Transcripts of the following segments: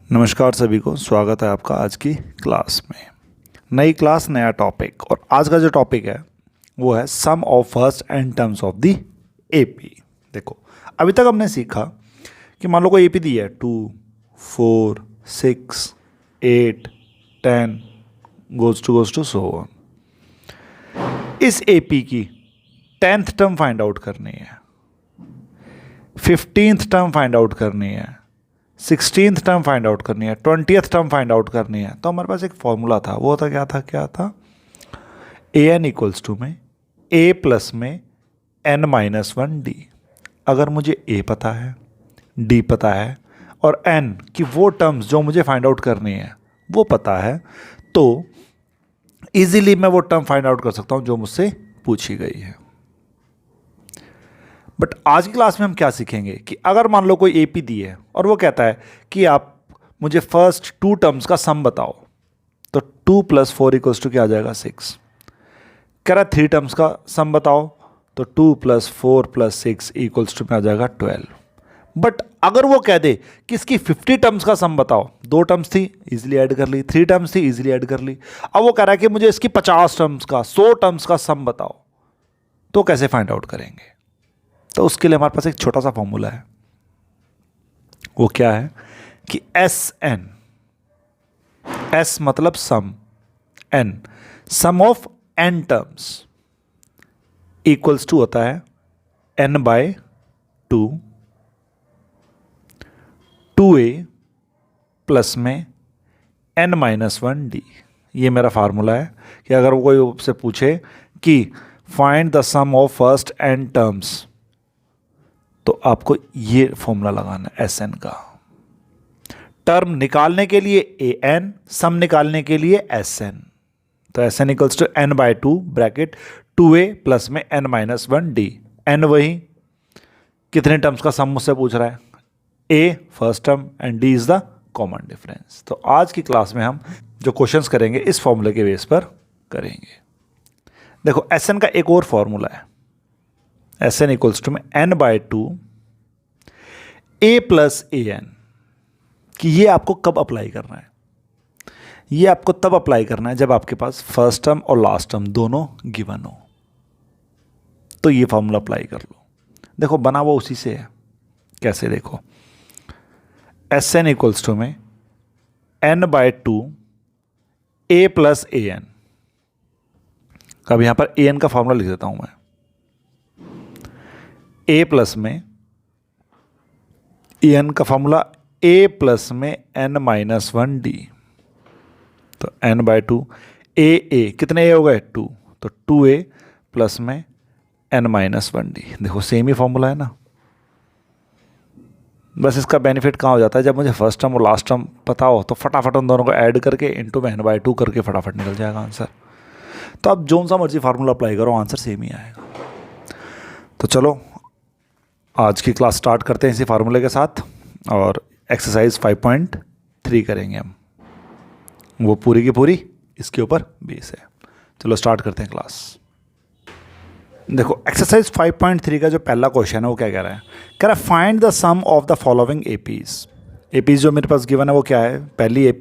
नमस्कार सभी को, स्वागत है आपका आज की क्लास में। नई क्लास, नया टॉपिक। और आज का जो टॉपिक है वो है sum of first n terms of the AP. देखो, अभी तक हमने सीखा कि मान लो कोई एपी दी है 2, 4, 6, 8, 10 गोज टू सो ऑन। इस एपी की 10th टर्म फाइंड आउट करनी है, 15th टर्म फाइंड आउट करनी है, 16th टर्म फाइंड आउट करनी है, 20th टर्म फाइंड आउट करनी है। तो हमारे पास एक फॉर्मूला था, वो था क्या था ए एन इक्वल्स टू में ए प्लस में एन माइनस वन डी। अगर मुझे ए पता है, डी पता है और एन की वो टर्म्स जो मुझे फाइंड आउट करनी है वो पता है, तो इजीली मैं वो टर्म फाइंड आउट कर सकता हूं जो मुझसे पूछी गई है। बट आज की क्लास में हम क्या सीखेंगे कि अगर मान लो कोई एपी दी है और वो कहता है कि आप मुझे फर्स्ट 2 टर्म्स का सम बताओ, तो 2 + 4 = क्या आ जाएगा 6। कह रहा है 3 टर्म्स का सम बताओ, तो 2 + 4 + 6 = में आ जाएगा 12। बट अगर वो कह दे कि इसकी 50 टर्म्स का सम बताओ, 2 टर्म्स थी इजीली ऐड कर ली, 3 टर्म्स थी इजीली ऐड कर ली, अब वो कह रहा है कि मुझे इसकी 50 टर्म्स का, 100 टर्म्स का सम बताओ, तो कैसे फाइंड आउट करेंगे? तो उसके लिए हमारे पास एक छोटा सा फॉर्मूला है। वो क्या है कि एस एन, एस मतलब sum, n sum of n terms equals to होता है n/2 2a प्लस में n-1d। ये मेरा फार्मूला है कि अगर वो कोई आपसे पूछे कि find the sum of first n terms, तो आपको ये फॉर्मूला लगाना है एस एन का। टर्म निकालने के लिए ए एन, सम निकालने के लिए एस एन। तो S N equals to n/2 bracket 2a plus में n-1d। एन वही कितने टर्म्स का सम मुझसे पूछ रहा है, a first term and d is the common difference. तो आज की क्लास में हम जो क्वेश्चंस करेंगे इस फॉर्मूले के बेस पर करेंगे। देखो, एस एन का एक और फॉर्मूला है, एस एन इक्वल्स टू में n/2 a plus A N. कि ये आपको कब अप्लाई करना है? ये आपको तब अप्लाई करना है जब आपके पास फर्स्ट टर्म और लास्ट टर्म दोनों गिवन हो, तो ये फॉर्मूला अप्लाई कर लो। देखो, बना वो उसी से है। कैसे? देखो, एस एन इक्वल्स टू में n/2 a plus A N. अब यहां पर ए एन का फॉर्मूला लिख देता हूं मैं, ए प्लस में एन का फॉर्मूला ए प्लस में n-1d। तो n/2 ए कितने ए हो गए 2, तो 2a प्लस में n-1d। देखो, सेम ही फॉर्मूला है ना। बस इसका बेनिफिट कहाँ हो जाता है, जब मुझे फर्स्ट टर्म और लास्ट टर्म पता हो तो फटाफट उन दोनों को ऐड करके इंटू में n/2 करके फटाफट निकल जाएगा आंसर। तो आप जो सा मर्जी फार्मूला अप्लाई करो, आंसर सेम ही आएगा। तो चलो आज की क्लास स्टार्ट करते हैं इसी फार्मूले के साथ, और एक्सरसाइज 5.3 करेंगे हम। वो पूरी की पूरी इसके ऊपर बेस है। चलो स्टार्ट करते हैं क्लास। देखो, एक्सरसाइज 5.3 का जो पहला क्वेश्चन है वो क्या कह रहा है? कह रहा है find the sum of the following APs. APs जो मेरे पास गिवन है वो क्या है? पहली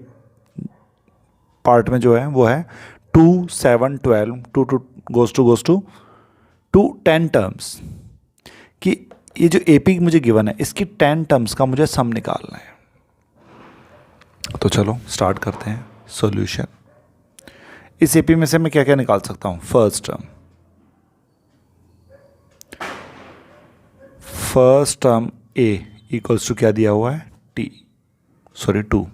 पार्ट में जो है वो है 2, 7, 12 2 गोज टू 10 टर्म्स। कि ये जो एपी मुझे गिवन है इसकी 10 टर्म्स का मुझे सम निकालना है। तो चलो स्टार्ट करते हैं सॉल्यूशन। इस एपी में से मैं क्या क्या निकाल सकता हूं? First term a equals to क्या दिया हुआ है? 2।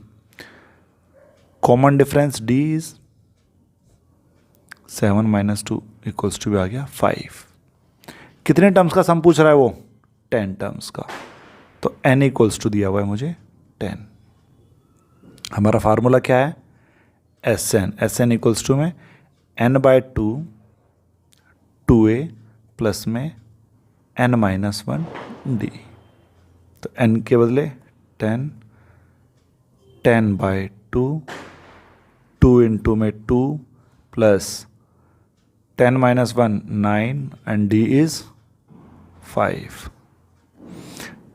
Common difference d is 7 - 2 equals to आ गया 5। कितने टर्म्स का सम पूछ रहा है वो? 10 टर्म्स का। तो n इक्वल्स टू दिया हुआ है मुझे 10। हमारा फार्मूला क्या है? एस एन इक्वल्स टू में n/2 2a प्लस में n-1d। तो n के बदले 10, 10/2 2 इंटू में 2 प्लस 10-1 9 एंड d इज 5।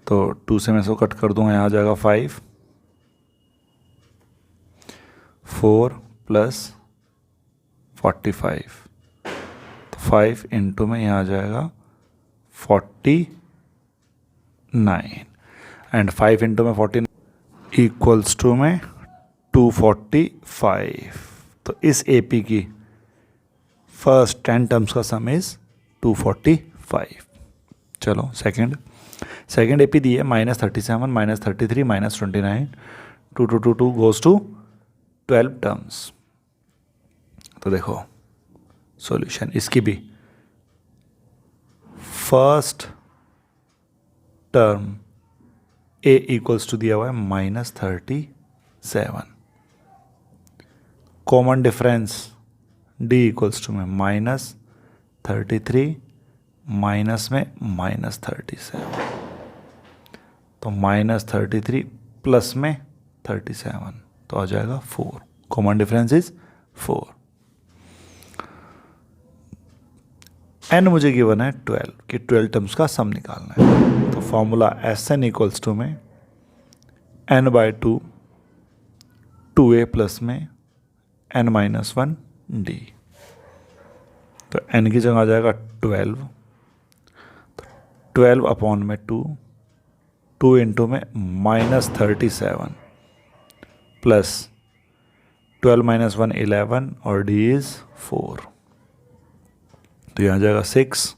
तो 2 से मैं इसको कट कर दूंगा, यहाँ आ जाएगा 5। 4 प्लस 45, तो 5 इंटू में यहाँ आ जाएगा 49 एंड 5 इंटू में 49 इक्वल्स टू में 245। तो इस एपी की फर्स्ट 10 टर्म्स का सम इज 245। चलो सेकेंड एपी दी है -37 -33 -29, 2 2 2 2 गोज टू 12 टर्म्स। तो देखो सॉल्यूशन इसकी भी first term a equals to दिया हुआ है -37, common difference d equals to में -33 माइनस में -37, तो -33 प्लस में 37, तो आ जाएगा 4। Common difference is 4। n मुझे गिवन है 12 कि 12 टर्म्स का सम निकालना है। तो फॉर्मूला Sn इक्वल्स टू में n/2 2a प्लस में n-1d, तो n की जगह आ जाएगा 12, तो 12 अपॉन में 2 इंटू में -37 प्लस 12 - 1 11 और d इज 4, तो यहाँ जाएगा 6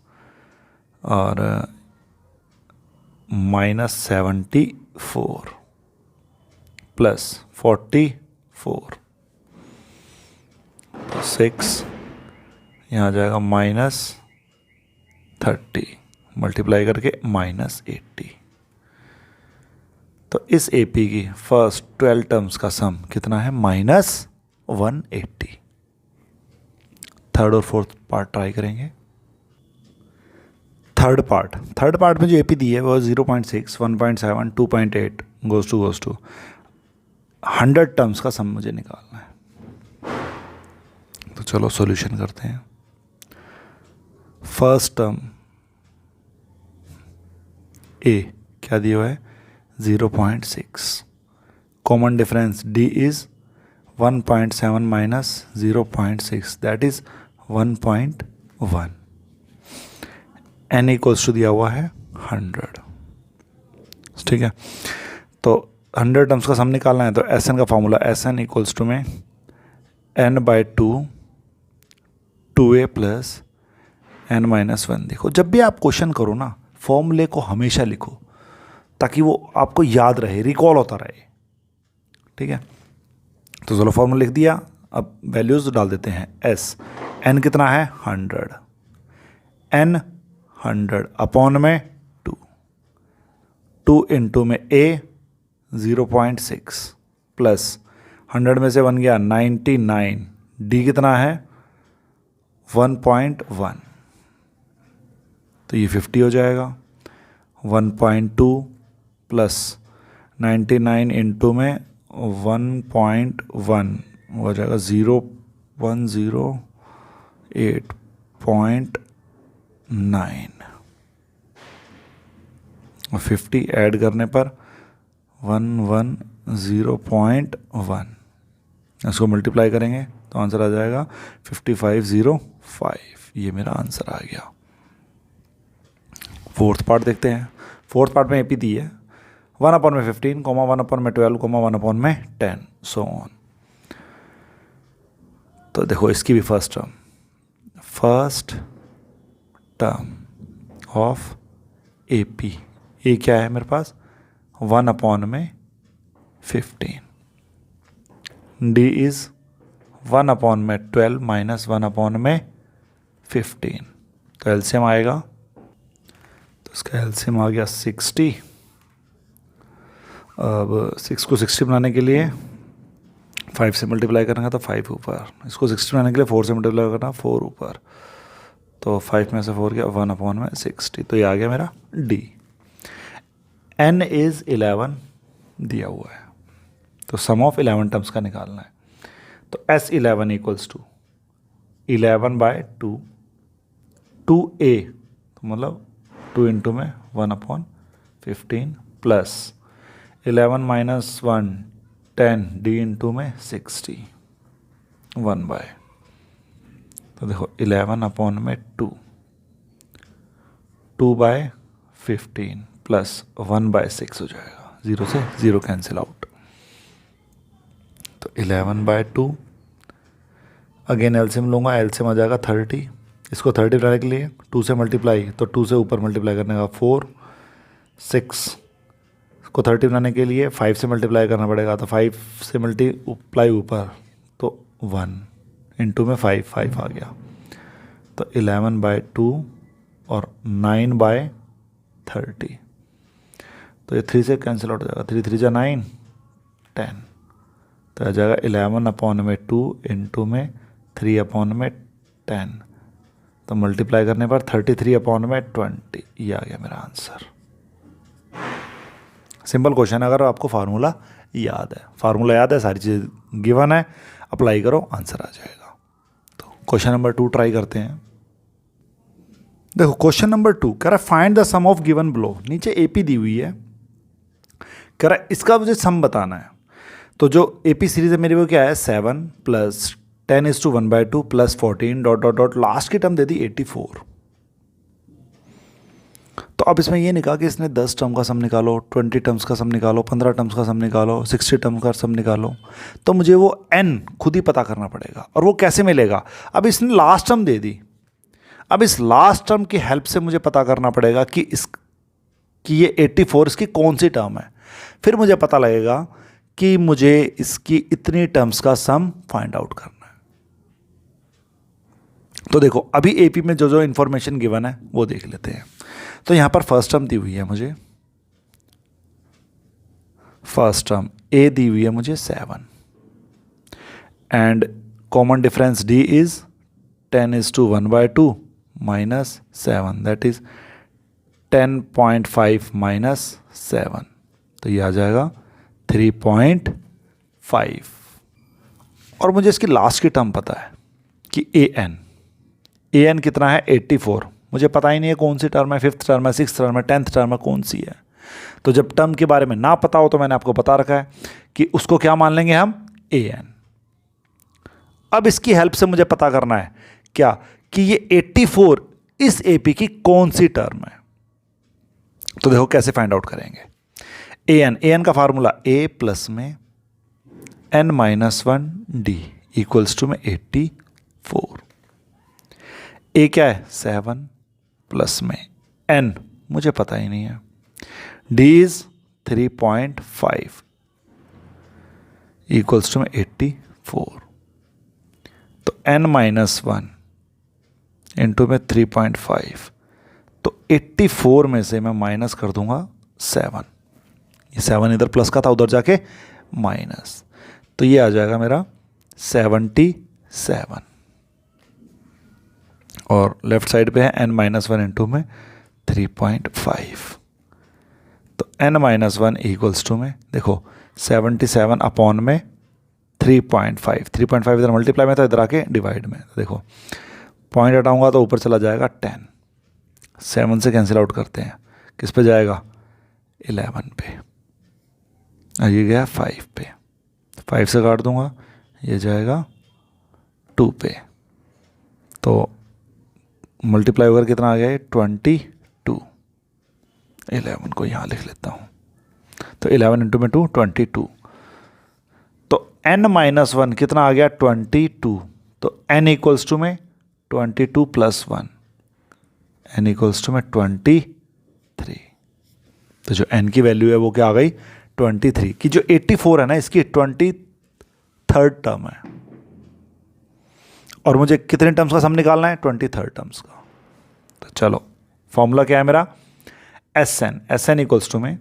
और -74 प्लस 44, तो 6 यहाँ जाएगा -30 मल्टीप्लाई करके -80। तो इस एपी की फर्स्ट 12 टर्म्स का सम कितना है -180। थर्ड और फोर्थ पार्ट ट्राई करेंगे। थर्ड पार्ट में जो एपी दी है वो 0.6 1.7 2.8 गोज टू 100 टर्म्स का सम मुझे निकालना है। तो चलो सॉल्यूशन करते हैं। फर्स्ट टर्म ए क्या दिया हुआ है 0.6, common difference d is 1.7 minus 0.6 that is 1.1, n equals to दिया हुआ है 100। ठीक है, तो 100 टर्म्स का सम निकालना है, तो Sn का फॉर्मूला Sn इक्वल्स टू में n/2 2a प्लस n-1। देखो जब भी आप क्वेश्चन करो ना, फॉर्मूले को हमेशा लिखो ताकि वो आपको याद रहे, रिकॉल होता रहे। ठीक है, तो चलो फॉर्मूला लिख दिया, अब वैल्यूज डाल देते हैं। s n कितना है 100, n 100 अपॉन में 2 इंटू में a 0.6 प्लस 100 में से 1 गया 99, d कितना है 1.1, तो ये 50 हो जाएगा। 1.2 प्लस 99 इंटू में 1.1 हो जाएगा 0108.9 और 50 ऐड करने पर 110.1, इसको मल्टीप्लाई करेंगे तो आंसर आ जाएगा 5505। ये मेरा आंसर आ गया। फोर्थ पार्ट देखते हैं। फोर्थ पार्ट में एपी दी है 1/15, 1/12, 1/10 सो ऑन। तो देखो इसकी भी फर्स्ट टर्म ऑफ एपी, ए क्या है मेरे पास 1/15, डी इज 1/12 माइनस 1/15, तो एलसीएम आएगा, तो इसका एलसीएम आ गया 60। अब 6 को 60 बनाने के लिए 5 से मल्टीप्लाई करेंगे तो 5 ऊपर, इसको 60 बनाने के लिए 4 से मल्टीप्लाई करना 4 ऊपर, तो 5 में से 4 गया 1/60, तो ये आ गया मेरा डी। n इज 11 दिया हुआ है, तो सम ऑफ 11 टर्म्स का निकालना है। तो S11 इक्वल्स टू 11/2 2a, तो मतलब 2 इंटू में 1/15 प्लस 11 - 1 10 d इंटू में 60, 1 बाय, तो देखो 11 अपॉन में 2, 2 बाय 15 प्लस 1 बाय 6 हो जाएगा, 0 से 0 कैंसिल आउट, तो 11 बाय 2, अगेन एलसीएम लूँगा, एलसीएम आ जाएगा 30, इसको 30 बनाने के लिए 2 से मल्टीप्लाई, तो 2 से ऊपर मल्टीप्लाई करने का 4, 6 को 30 बनाने के लिए 5 से मल्टीप्लाई करना पड़ेगा, तो 5 से मल्टीप्लाई ऊपर तो 1 इंटू में 5 5 आ गया, तो 11 बाय 2 और 9 बाय 30, तो ये 3 से कैंसिल आउट हो जाएगा, 3 3 जा 9 10, तो आ जाएगा 11 अपॉन में 2 इंटू में 3 अपॉन में 10, तो मल्टीप्लाई करने पर 33 अपॉन में 20, ये आ गया मेरा आंसर। सिंपल क्वेश्चन है, अगर आपको फार्मूला याद है, फार्मूला याद है, सारी चीज़ गिवन है, अप्लाई करो, आंसर आ जाएगा। तो क्वेश्चन नंबर 2 ट्राई करते हैं। देखो क्वेश्चन नंबर 2 कह रहा है find the sum of given below, नीचे एपी दी हुई है, कह रहा है इसका मुझे सम बताना है। तो जो एपी सीरीज है मेरी वो क्या है 7 plus 10:1/2 plus 14 dot dot dot, last की टर्म दे दी 84। तो अब इसमें ये नहीं कहा कि इसने 10 टर्म का सम निकालो, 20 टर्म्स का सम निकालो, 15 टर्म्स का सम निकालो, 60 टर्म्स का सम निकालो, तो मुझे वो n खुद ही पता करना पड़ेगा। और वो कैसे मिलेगा, अब इसने लास्ट टर्म दे दी, अब इस लास्ट टर्म की हेल्प से मुझे पता करना पड़ेगा कि ये 84 इसकी कौन सी टर्म है, फिर मुझे पता लगेगा कि मुझे इसकी इतनी टर्म्स का सम फाइंड आउट करना है। तो देखो अभी एपी में जो जो इंफॉर्मेशन गिवन है वो देख लेते हैं। तो यहां पर फर्स्ट टर्म दी हुई है मुझे, फर्स्ट टर्म ए दी हुई है मुझे 7 and common difference d is 10:1/2 minus 7, that is 10.5 minus 7, तो ये आ जाएगा 3.5। और मुझे इसकी लास्ट की टर्म पता है कि ए एन कितना है 84, मुझे पता ही नहीं है कौन सी टर्म है, 5th टर्म है, 6th टर्म है, 10th टर्म है, कौन सी है। तो जब टर्म के बारे में ना पता हो तो मैंने आपको बता रखा है कि उसको क्या मान लेंगे हम ए एन। अब इसकी हेल्प से मुझे पता करना है क्या कि ये 84 इस एपी की कौन सी टर्म है। तो देखो कैसे फाइंड आउट करेंगे। ए एन का फार्मूला ए प्लस में n-1 डी इक्वल्स टू में 84। ए क्या है 7 प्लस में n मुझे पता ही नहीं है, डी इज 3.5 इक्वल्स टू में 84। तो n-1 इंटू में 3.5, तो 84 में से मैं माइनस कर दूंगा 7, ये 7 इधर प्लस का था उधर जाके माइनस, तो ये आ जाएगा मेरा 77 और लेफ्ट साइड पे है n-1 इंटू में 3.5। तो n-1 इक्वल्स टू में देखो 77 अपॉन में 3.5, 3.5 इधर मल्टीप्लाई में था, इधर आके डिवाइड में, देखो पॉइंट हटाऊंगा तो ऊपर चला जाएगा 10, 7 से कैंसिल आउट करते हैं, किस पे जाएगा 11 पे, और ये गया 5 पे, 5 से काट दूंगा ये जाएगा 2 पे, तो मल्टीप्लाई होकर कितना आ गया है 22। 11 को यहाँ लिख लेता हूँ, तो 11 इंटू में 2 22, तो n-1 कितना आ गया 22, तो n इक्वल्स टू में 22 प्लस 1, n इक्वल्स टू में 23। तो जो n की वैल्यू है वो क्या आ गई 23 की, जो 84 है ना इसकी 23rd टर्म है, और मुझे कितने टर्म्स का सम निकालना है 23rd टर्म्स का। तो चलो फॉर्मूला क्या है मेरा एस एन इक्वल्स टू में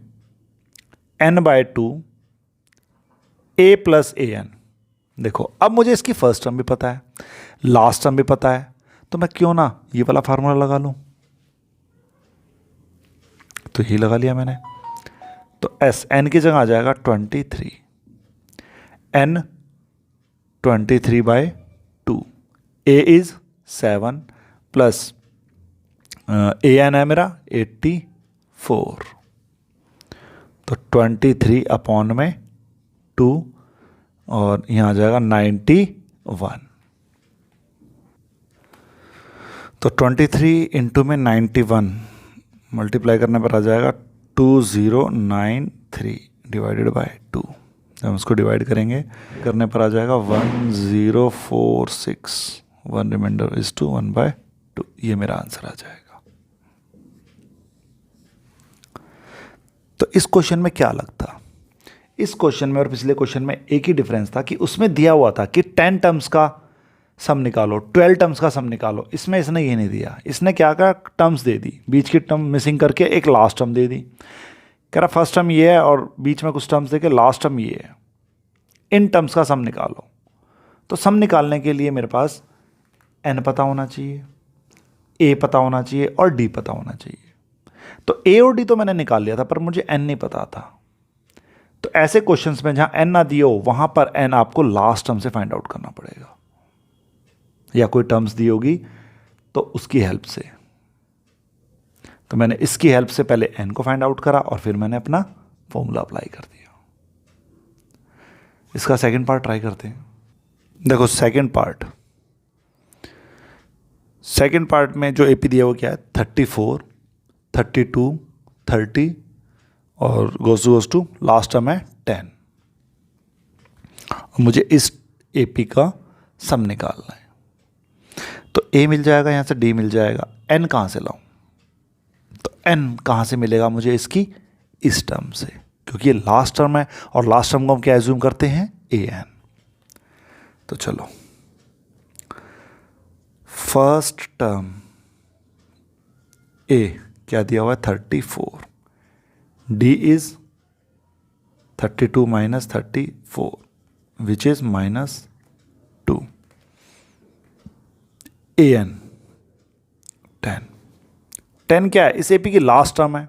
n/2 a plus A N. देखो अब मुझे इसकी फर्स्ट टर्म भी पता है, लास्ट टर्म भी पता है, तो मैं क्यों ना ये वाला फार्मूला लगा लूं, तो ये लगा लिया मैंने। तो एस एन की जगह आ जाएगा 23, n 23/2, a is 7 plus A N है मेरा 84, तो 23 अपॉन में 2 और यहाँ आ जाएगा 91। तो 23 इंटू में 91 मल्टीप्लाई करने पर आ जाएगा 2093 डिवाइडेड बाय 2। जब हम उसको डिवाइड करेंगे करने पर आ जाएगा 1046। 1 रिमाइंडर इज टू 1/2। ये मेरा आंसर आ जाएगा। तो इस क्वेश्चन में क्या अलग था? इस क्वेश्चन में और पिछले क्वेश्चन में एक ही डिफरेंस था कि उसमें दिया हुआ था कि 10 टर्म्स का सम निकालो, 12 टर्म्स का सम निकालो। इसमें इसने ये नहीं दिया। इसने क्या कहा, टर्म्स दे दी, बीच की टर्म मिसिंग करके एक लास्ट टर्म दे दी। कह रहा फर्स्ट टर्म ये है और बीच में कुछ टर्म्स देके लास्ट टर्म ये है, इन टर्म्स का सम निकालो। तो सम निकालने के लिए मेरे पास n पता होना चाहिए, a पता होना चाहिए और d पता होना चाहिए। तो a और d तो मैंने निकाल लिया था, पर मुझे n नहीं पता था। तो ऐसे क्वेश्चंस में जहां n ना दियो वहां पर n आपको लास्ट टर्म से फाइंड आउट करना पड़ेगा, या कोई टर्म्स दी होगी तो उसकी हेल्प से। तो मैंने इसकी हेल्प से पहले n को फाइंड आउट करा और फिर मैंने अपना फॉर्मूला अप्लाई कर दिया। इसका सेकंड पार्ट ट्राई करते हैं। देखो सेकंड पार्ट में जो एपी दिया वो क्या है, 34, 32, 30 और गोस टू लास्ट टर्म है 10। मुझे इस एपी का सम निकालना है। तो a मिल जाएगा, यहाँ से d मिल जाएगा, n कहाँ से लाऊं? तो n कहाँ से मिलेगा मुझे? इसकी इस टर्म से, क्योंकि ये लास्ट टर्म है और लास्ट टर्म को हम क्या एज्यूम करते हैं, an। तो चलो फर्स्ट टर्म a क्या दिया हुआ है, 34, d is 32 minus 34 which is -2, an 10 क्या है, इस एपी की लास्ट टर्म है,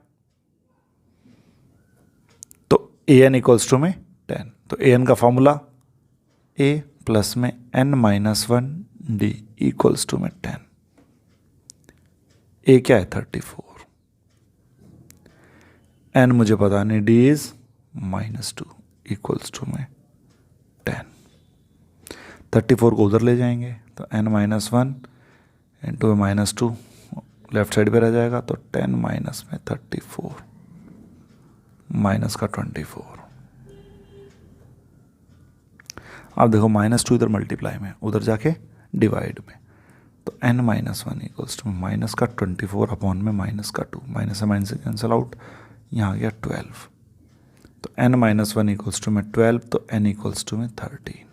तो an इक्वल्स टू में 10। तो an का फॉर्मूला a प्लस में n-1 d इक्वल्स टू में 10। a क्या है, 34, n मुझे पता नहीं, d इज -2 इक्वल्स टू में 10। 34 को उधर ले जाएंगे तो n-1 इंटू -2 लेफ्ट साइड पे रह जाएगा, तो 10 माइनस में 34 माइनस का 24। अब देखो -2 इधर मल्टीप्लाई में, उधर जाके डिवाइड में, तो n-1 इक्वल्स टू माइनस का 24 अपॉन में माइनस का 2, माइनस से माइनस से कैंसिल आउट, यहाँ आ गया 12। तो n-1 इक्वल्स टू में 12, तो n इक्वल्स टू में 13।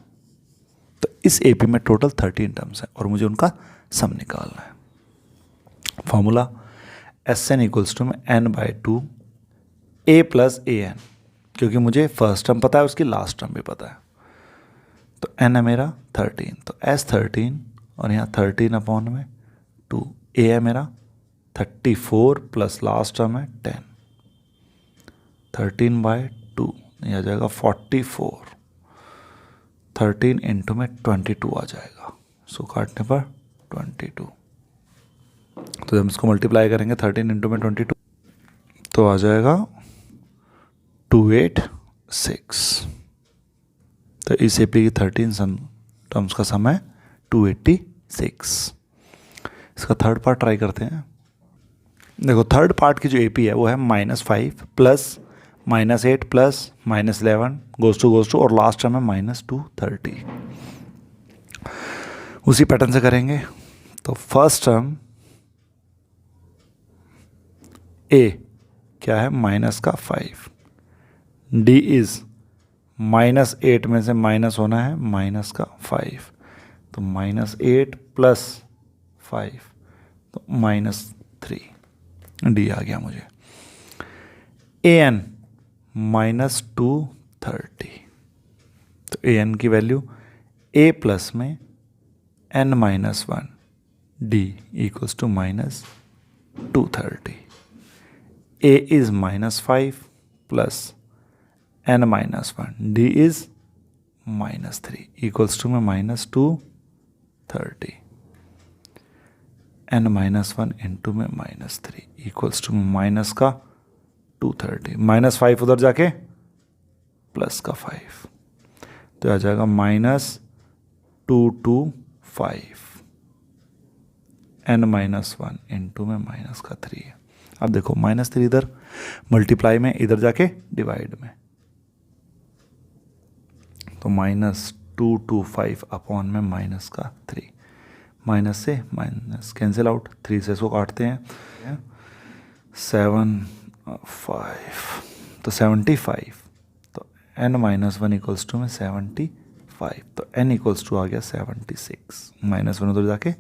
तो इस एपी में टोटल 13 टर्म्स हैं और मुझे उनका सम निकालना है। फॉर्मूला Sn इक्वल्स टू में n/2 a प्लस an, क्योंकि मुझे फर्स्ट टर्म पता है, उसकी लास्ट टर्म भी पता है। तो n है मेरा 13, तो S13 और यहाँ 13 अपॉन में 2, a है मेरा 34 प्लस लास्ट टर्म है 10, 13/2 ये आ जाएगा 44, 13 इंटू में 22 आ जाएगा, सो काटने पर 22। तो जब इसको मल्टीप्लाई करेंगे 13 इंटू में 22 तो आ जाएगा 286। तो इस एपी की 13 टर्म्स का सम है 286। इसका थर्ड पार्ट ट्राई करते हैं। देखो थर्ड पार्ट की जो एपी है वो है -5 प्लस -8 प्लस -11 गोज टू और लास्ट टर्म है -230। उसी पैटर्न से करेंगे। तो फर्स्ट टर्म a क्या है, -5, d इज -8 में से माइनस होना है -5, तो -8 प्लस 5 तो -3, d आ गया मुझे। an -230, तो an की वैल्यू a प्लस में n-1 d equals to -230। a is -5 plus n-1 d is -3 equals to में -230, n-1 इंटू में -3 इक्वल्स टू माइनस का 230, -5 उधर जाके प्लस का 5, तो आ जाएगा -225 n-1 इंटू में माइनस का 3 है। अब देखो -3 इधर मल्टीप्लाई में, इधर जाके डिवाइड में, तो -225 अपॉन में माइनस का 3, माइनस से माइनस कैंसिल आउट, 3 से इसको काटते हैं 7 5, तो 75, तो n-1 इक्वल्स टू में 75, तो n इक्वल्स टू आ गया 76, -1 उधर जाके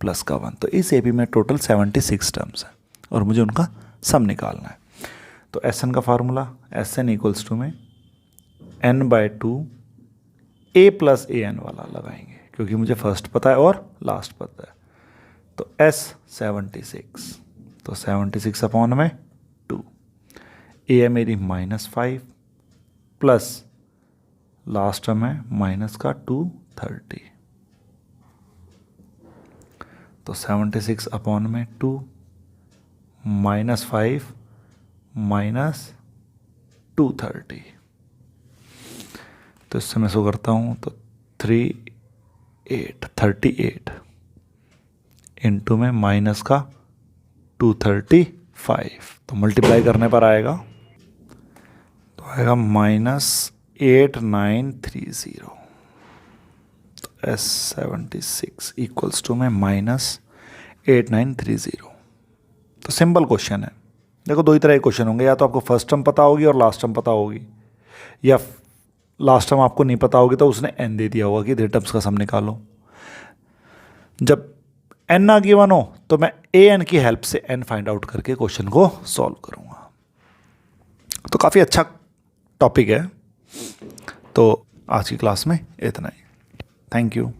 प्लस का 1। तो इस एपी में टोटल 76 टर्म्स हैं और मुझे उनका सम निकालना है। तो Sn का फार्मूला Sn इक्वल्स टू में n/2 a प्लस an वाला लगाएंगे, क्योंकि मुझे फर्स्ट पता है और लास्ट पता है। तो S 76, तो 76 अपॉन में 2, a है मेरी -5 प्लस लास्ट टर्म है माइनस का 230, तो 76 अपॉन में 2 -5 माइनस 230, तो इससे मैं सो करता हूँ तो 38 इंटू में माइनस का 235, तो मल्टीप्लाई करने पर आएगा, तो आएगा -8930, तो S76 इक्वल्स टू में -8930। तो सिंपल क्वेश्चन है। देखो दो ही तरह के क्वेश्चन होंगे, या तो आपको फर्स्ट टर्म पता होगी और लास्ट टर्म पता होगी, या लास्ट टर्म आपको नहीं पता होगी तो उसने n दे दिया होगा कि 3 टर्म्स का सम निकालो। जब n ना गिवन हो तो मैं an की हेल्प से n फाइंड आउट करके क्वेश्चन को सॉल्व करूंगा। तो काफ़ी अच्छा टॉपिक है। तो आज की क्लास में इतना ही। Thank you.